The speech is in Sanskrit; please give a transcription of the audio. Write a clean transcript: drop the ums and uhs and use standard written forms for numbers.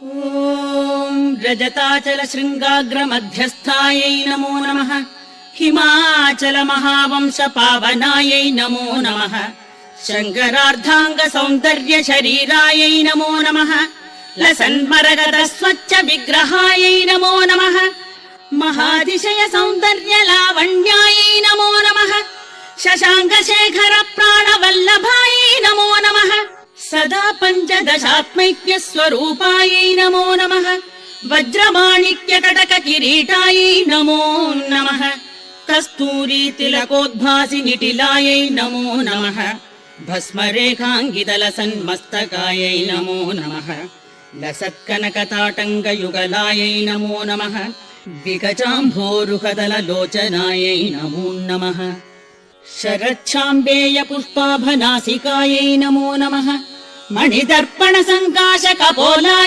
ॐ रजताचल शृङ्गाग्र मध्यस्थायै नमो नमः। हिमाचल महावंश पावनायै नमो नमः। शङ्करार्धाङ्ग सौन्दर्य शरीरायै नमो नमः। लसन्मरगद स्वच्छ विग्रहायै नमो नमः। महातिशय सौन्दर्य लावण्यायै नमो नमः। शशाङ्क शेखर प्राणवल्लभायै नमो नमः। सदा पञ्चदशात्मैक्य स्वरूपायै नमो नमः। वज्रमाणिक्य कटक किरीटायै नमो नमः। कस्तूरी तिलकोद्भासि निटिलायै नमो नमः। भस्मरेखाङ्गितल सन्मस्तकायै नमो नमः। लसत्कनकताटङ्क युगलायै नमो नमः। विगजाम्भोरुहदल लोचनायै नमो नमः। शरच्छाम्बेय पुष्पाभनासिकायै नमो नमः। मणिदर्पण सङ्काश कपोलाय